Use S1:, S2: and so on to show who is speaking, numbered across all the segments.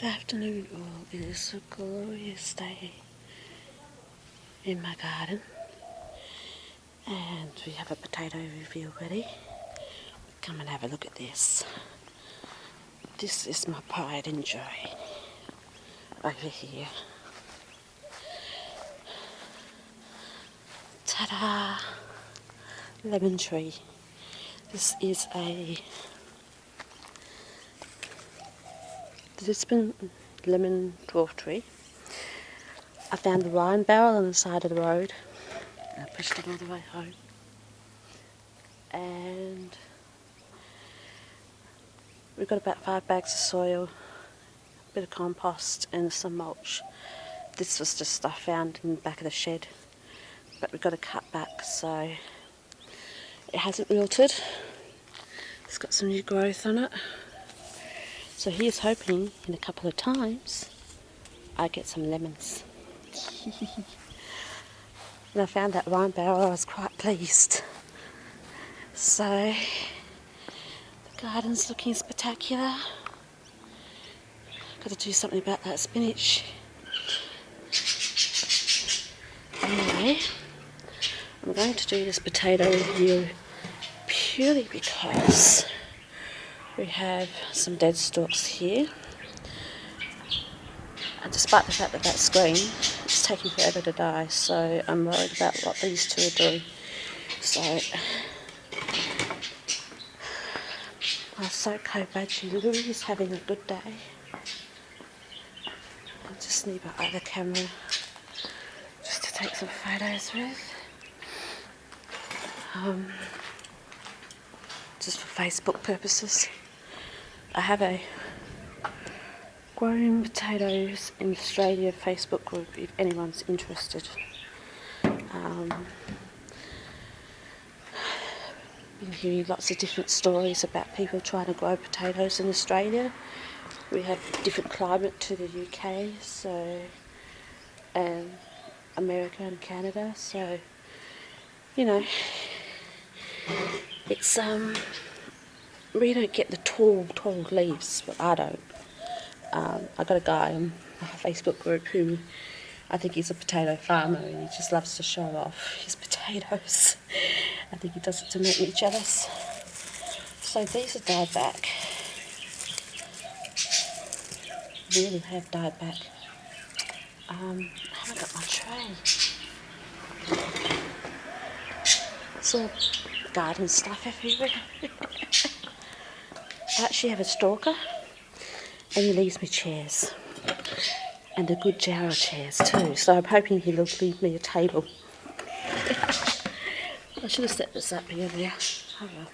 S1: Good afternoon all. It is a glorious day in my garden and we have a potato review ready. Come and have a look at this. This is my pride and joy over here. Ta-da! Lemon tree. This is a Lisbon lemon dwarf tree. I found the wine barrel on the side of the road. I pushed it all the way home. And we've got about 5 bags of soil, a bit of compost and some mulch. This was just stuff found in the back of the shed, but we've got to cut back so it hasn't wilted. It's got some new growth on it. So here's hoping in a couple of times I get some lemons. When I found that wine barrel I was quite pleased. So the garden's looking spectacular. Got to do something about that spinach. Anyway, I'm going to do this potato review purely because we have some dead stalks here. And despite the fact that that's green, it's taking forever to die, so I'm worried about what these two are doing. So, my Soko Budgie Louie is having a good day. I just need my other camera just to take some photos with. Just for Facebook purposes. I have a Growing Potatoes in Australia Facebook group if anyone's interested. Been hearing lots of different stories about people trying to grow potatoes in Australia. We have different climate to the UK, so America and Canada, so you know it's we don't get the tall leaves. Well, I don't. I got a guy on my Facebook group who I think he's a potato farmer and he just loves to show off his potatoes. I think he does it to make me jealous. So these have died back. Really have died back. I haven't got my tray. It's all garden stuff everywhere. I actually have a stalker and he leaves me chairs. And a good jar of chairs too, so I'm hoping he'll leave me a table. I should have set this up earlier. Oh well.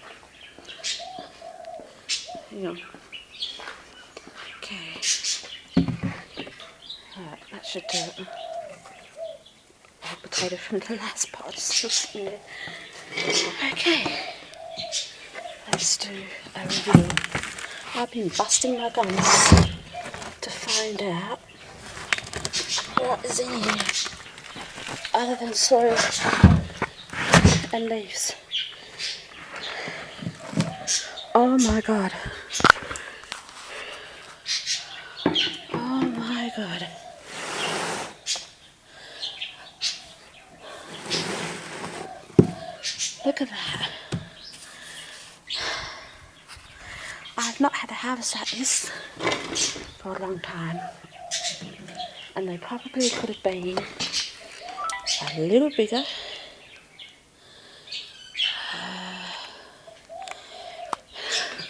S1: Hang on. Okay. Alright, that should do it. A potato from the last pot is still sitting there. Okay. Let's do a review. I've been busting my guns to find out what is in here other than soil and leaves. Oh my god. Oh my god. Look at that. I've not had a harvest like this for a long time. And they probably could have been a little bigger.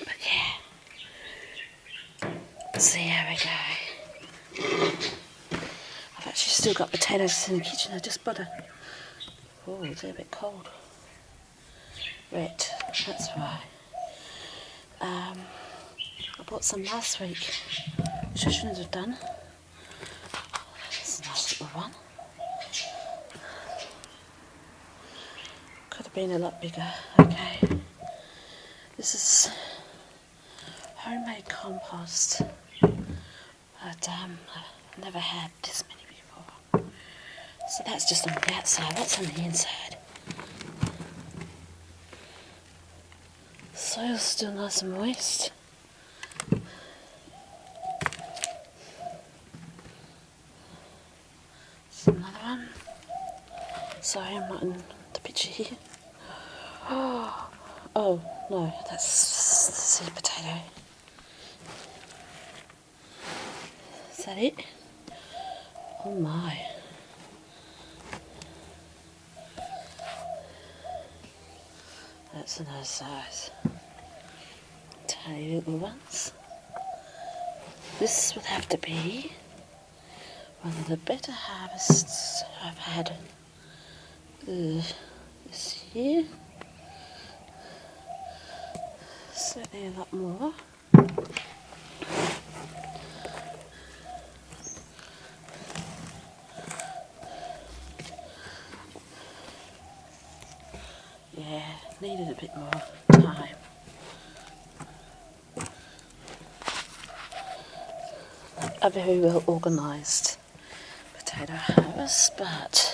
S1: But yeah. So there we go. I've actually still got potatoes in the kitchen. I just bought a... Oh, they're a bit cold. Red, that's right. I bought some last week, which I shouldn't have done. It's a nice little one. Could have been a lot bigger. Okay. This is homemade compost. But I've never had this many before. So that's just on the outside, that's on the inside. Soil's still nice and moist. sorry, I'm not in the picture here. Oh no, that's the seed potato. Is that it? Oh my. That's a nice size. Tiny little ones. This would have to be one of the better harvests I've had this year. Certainly a lot more. Yeah, needed a bit more time. A very well organised potato harvest, but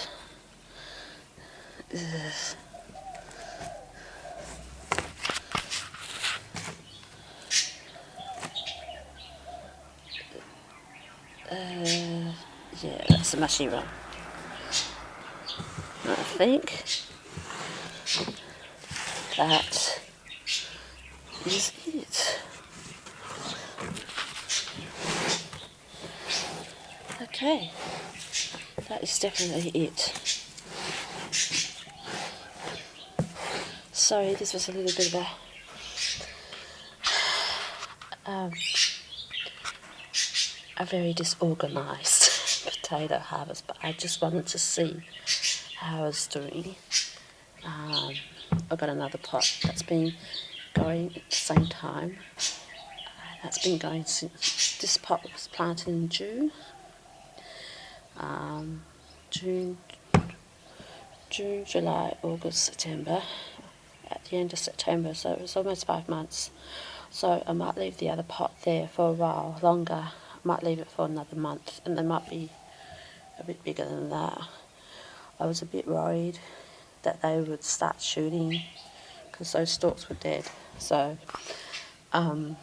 S1: yeah, that's a mushy one. I think that is it. Okay, that is definitely it. Sorry, this was a little bit of a very disorganised potato harvest, but I just wanted to see how I was doing. I've got another pot that's been going at the same time. That's been going since this pot was planted in June. June, July, August, September. At the end of September, so it was almost 5 months. So I might leave the other pot there for a while longer. I might leave it for another month, and they might be a bit bigger than that. I was a bit worried that they would start shooting because those stalks were dead. So that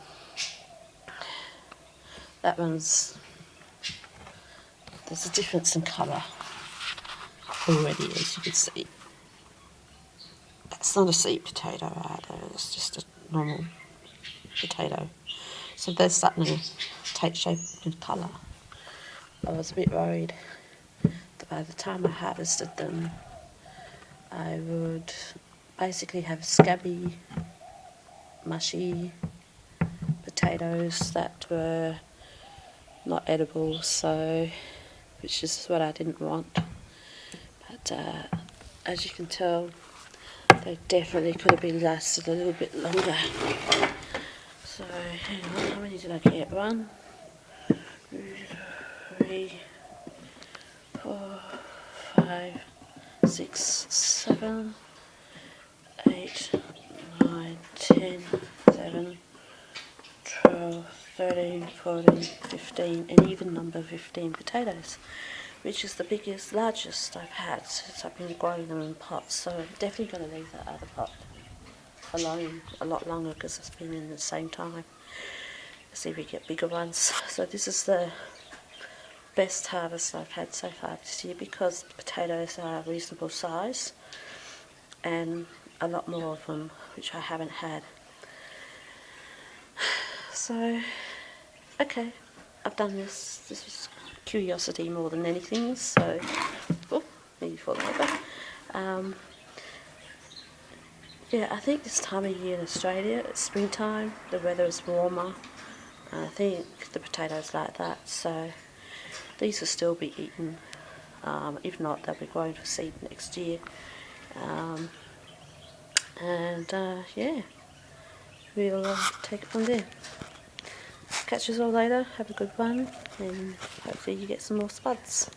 S1: one's, there's a difference in colour already, as you can see. That's not a sweet potato either, it's just a normal potato. So they're starting to take shape and colour. I was a bit worried that by the time I harvested them, I would basically have scabby, mushy potatoes that were not edible, so which is what I didn't want. But as you can tell, they definitely could have been lasted a little bit longer. So hang on, how many did I get? 1, 2, 3, 4, 5, 6, 7, 8, 9, 10, 11, 12, 13, 14, 15, an even number of 15 potatoes, which is the biggest, largest I've had since I've been growing them in pots. So I'm definitely going to leave that other pot alone a lot longer because it's been in the same time. Let's see if we get bigger ones. So this is the best harvest I've had so far this year because the potatoes are a reasonable size and a lot more of them, which I haven't had. So, okay, I've done this. This was curiosity more than anything, so, oh, maybe fall over. Yeah, I think this time of year in Australia, it's springtime, the weather is warmer, and I think the potatoes like that, so these will still be eaten. If not, they'll be grown for seed next year. Yeah, we'll take it from there. Catch us all later, have a good one, and hopefully you get some more spuds.